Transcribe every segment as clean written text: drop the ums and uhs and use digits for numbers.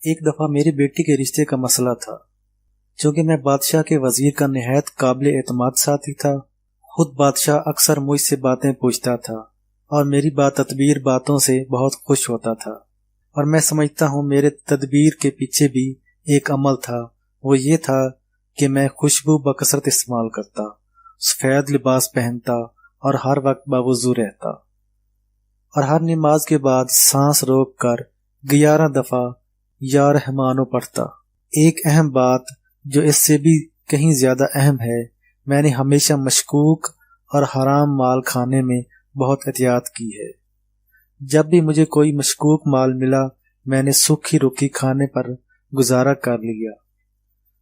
ایک دفعہ میری بیٹی کے رشتے کا مسئلہ تھا۔ چونکہ میں بادشاہ کے وزیر کا نہایت قابل اعتماد ساتھی تھا، خود بادشاہ اکثر مجھ سے باتیں پوچھتا تھا اور میری تدبیر باتوں سے بہت خوش ہوتا تھا، اور میں سمجھتا ہوں میرے تدبیر کے پیچھے بھی ایک عمل تھا۔ وہ یہ تھا کہ میں خوشبو بکثرت استعمال کرتا، سفید لباس پہنتا اور ہر وقت باوضو رہتا، اور ہر نماز کے بعد سانس روک کر 11 دفعہ یا رحمانو پڑھتا۔ ایک اہم بات جو اس سے بھی کہیں زیادہ اہم ہے، میں نے ہمیشہ مشکوک اور حرام مال کھانے میں بہت احتیاط کی ہے۔ جب بھی مجھے کوئی مشکوک مال ملا، میں نے سوکھی روکی کھانے پر گزارا کر لیا،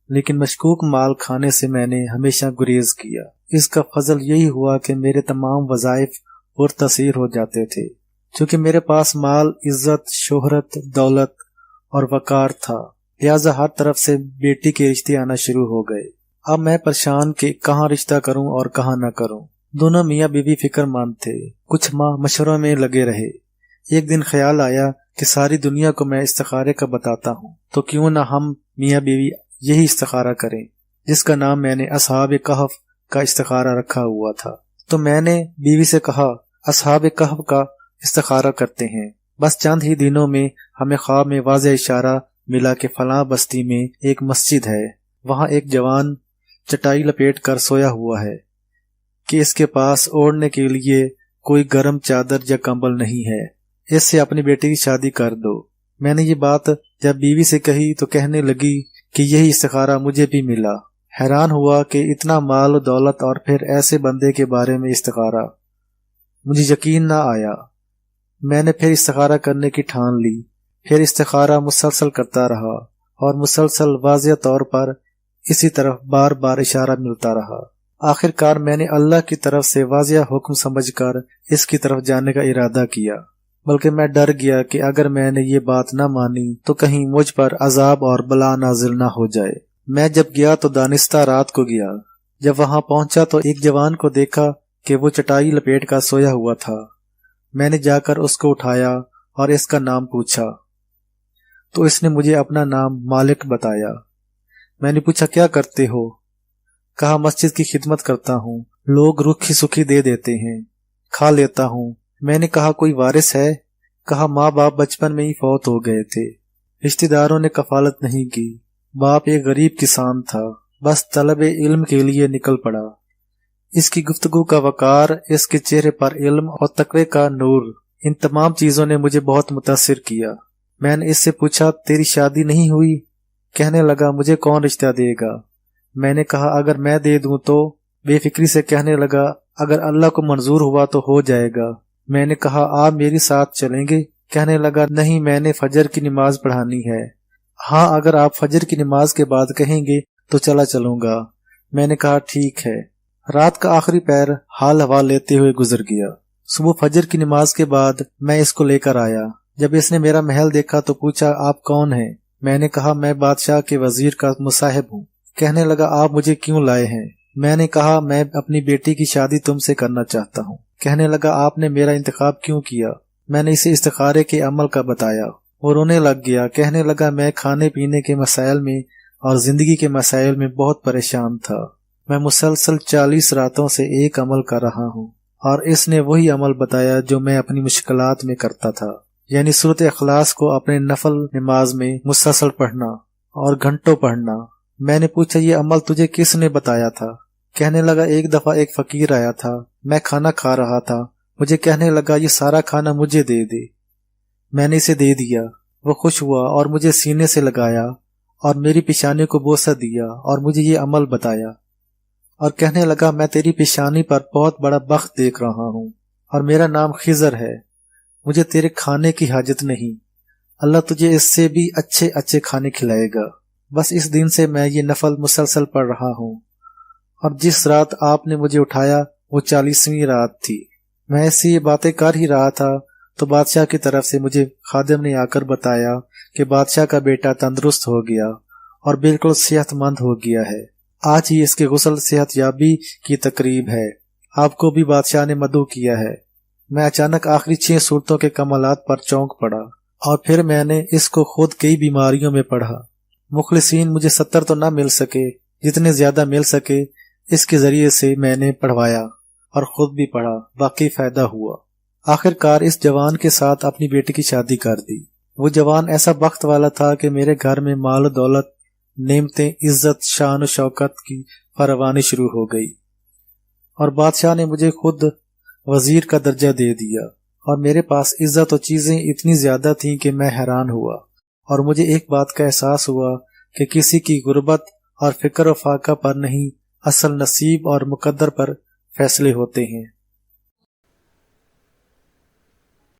لیکن مشکوک مال کھانے سے میں نے ہمیشہ گریز کیا۔ اس کا فضل یہی ہوا کہ میرے تمام وظائف پرتاثیر ہو جاتے تھے، چونکہ میرے پاس مال، عزت، شہرت، دولت اور وقار تھا، لہذا ہر طرف سے بیٹی کے رشتے آنا شروع ہو گئے۔ اب میں پریشان کہ کہاں رشتہ کروں اور کہاں نہ کروں۔ دونوں میاں بیوی فکر مند تھے، کچھ ماہ مشوروں میں لگے رہے۔ ایک دن خیال آیا کہ ساری دنیا کو میں استخارے کا بتاتا ہوں، تو کیوں نہ ہم میاں بیوی یہی استخارہ کریں، جس کا نام میں نے اصحاب کہف کا استخارہ رکھا ہوا تھا۔ تو میں نے بیوی سے کہا، اصحاب کہف کا استخارہ کرتے ہیں۔ بس چند ہی دنوں میں ہمیں خواب میں واضح اشارہ ملا کہ فلاں بستی میں ایک مسجد ہے، وہاں ایک جوان چٹائی لپیٹ کر سویا ہوا ہے کہ اس کے پاس اوڑھنے کے لیے کوئی گرم چادر یا کمبل نہیں ہے، اس سے اپنی بیٹی کی شادی کر دو۔ میں نے یہ بات جب بیوی سے کہی تو کہنے لگی کہ یہی استخارہ مجھے بھی ملا۔ حیران ہوا کہ اتنا مال و دولت اور پھر ایسے بندے کے بارے میں استخارہ، مجھے یقین نہ آیا۔ میں نے پھر استخارہ کرنے کی ٹھان لی، پھر استخارہ مسلسل کرتا رہا اور مسلسل واضح طور پر اسی طرف بار بار اشارہ ملتا رہا۔ آخر کار میں نے اللہ کی طرف سے واضح حکم سمجھ کر اس کی طرف جانے کا ارادہ کیا، بلکہ میں ڈر گیا کہ اگر میں نے یہ بات نہ مانی تو کہیں مجھ پر عذاب اور بلا نازل نہ ہو جائے۔ میں جب گیا تو دانستہ رات کو گیا۔ جب وہاں پہنچا تو ایک جوان کو دیکھا کہ وہ چٹائی لپیٹ کر سویا ہوا تھا۔ میں نے جا کر اس کو اٹھایا اور اس کا نام پوچھا تو اس نے مجھے اپنا نام مالک بتایا۔ میں نے پوچھا، کیا کرتے ہو؟ کہا، مسجد کی خدمت کرتا ہوں، لوگ رکھی سکھی دے دیتے ہیں، کھا لیتا ہوں۔ میں نے کہا، کوئی وارث ہے؟ کہا، ماں باپ بچپن میں ہی فوت ہو گئے تھے، رشتہ داروں نے کفالت نہیں کی، باپ ایک غریب کسان تھا، بس طلب علم کے لیے نکل پڑا۔ اس کی گفتگو کا وقار، اس کے چہرے پر علم اور تقوی کا نور، ان تمام چیزوں نے مجھے بہت متاثر کیا۔ میں نے اس سے پوچھا، تیری شادی نہیں ہوئی؟ کہنے لگا، مجھے کون رشتہ دے گا؟ میں نے کہا، اگر میں دے دوں تو؟ بے فکری سے کہنے لگا، اگر اللہ کو منظور ہوا تو ہو جائے گا۔ میں نے کہا، آپ میری ساتھ چلیں گے؟ کہنے لگا، نہیں، میں نے فجر کی نماز پڑھانی ہے۔ ہاں، اگر آپ فجر کی نماز کے بعد کہیں گے تو چلوں گا۔ میں نے کہا، ٹھیک ہے۔ رات کا آخری پہر حال حوال لیتے ہوئے گزر گیا۔ صبح فجر کی نماز کے بعد میں اس کو لے کر آیا۔ جب اس نے میرا محل دیکھا تو پوچھا، آپ کون ہیں؟ میں نے کہا، میں بادشاہ کے وزیر کا مصاحب ہوں۔ کہنے لگا، آپ مجھے کیوں لائے ہیں؟ میں نے کہا، میں اپنی بیٹی کی شادی تم سے کرنا چاہتا ہوں۔ کہنے لگا، آپ نے میرا انتخاب کیوں کیا؟ میں نے اسے استخارے کے عمل کا بتایا۔ وہ رونے لگ گیا، کہنے لگا، میں کھانے پینے کے مسائل میں اور زندگی کے مسائل میں بہت پریشان تھا۔ میں مسلسل 40 راتوں سے ایک عمل کر رہا ہوں، اور اس نے وہی عمل بتایا جو میں اپنی مشکلات میں کرتا تھا، یعنی سورۃ اخلاص کو اپنے نفل نماز میں مسلسل پڑھنا اور گھنٹوں پڑھنا۔ میں نے پوچھا، یہ عمل تجھے کس نے بتایا تھا؟ کہنے لگا، ایک دفعہ ایک فقیر آیا تھا، میں کھانا کھا رہا تھا، مجھے کہنے لگا، یہ سارا کھانا مجھے دے دے۔ میں نے اسے دے دیا۔ وہ خوش ہوا اور مجھے سینے سے لگایا اور میری پیشانی کو بوسہ دیا اور مجھے یہ عمل بتایا، اور کہنے لگا، میں تیری پیشانی پر بہت بڑا بخت دیکھ رہا ہوں اور میرا نام خضر ہے، مجھے تیرے کھانے کی حاجت نہیں، اللہ تجھے اس سے بھی اچھے اچھے کھانے کھلائے گا۔ بس اس دن سے میں یہ نفل مسلسل پڑھ رہا ہوں، اور جس رات آپ نے مجھے اٹھایا وہ 40ویں رات تھی۔ میں ایسی یہ باتیں کر ہی رہا تھا تو بادشاہ کی طرف سے مجھے خادم نے آ کر بتایا کہ بادشاہ کا بیٹا تندرست ہو گیا اور بالکل صحت مند ہو گیا ہے، آج ہی اس کے غسل صحت یابی کی تقریب ہے، آپ کو بھی بادشاہ نے مدعو کیا ہے۔ میں اچانک آخری 6 صورتوں کے کمالات پر چونک پڑا اور پھر میں نے اس کو خود کئی بیماریوں میں پڑھا۔ مخلصین مجھے 70 تو نہ مل سکے، جتنے زیادہ مل سکے اس کے ذریعے سے میں نے پڑھوایا اور خود بھی پڑھا، باقی فائدہ ہوا۔ آخر کار اس جوان کے ساتھ اپنی بیٹی کی شادی کر دی۔ وہ جوان ایسا بخت والا تھا کہ میرے گھر میں مال و دولت، نعمتیں، عزت، شان و شوکت کی فراوانی شروع ہو گئی، اور بادشاہ نے مجھے خود وزیر کا درجہ دے دیا، اور میرے پاس عزت و چیزیں اتنی زیادہ تھیں کہ میں حیران ہوا، اور مجھے ایک بات کا احساس ہوا کہ کسی کی غربت اور فکر و فاقہ پر نہیں، اصل نصیب اور مقدر پر فیصلے ہوتے ہیں۔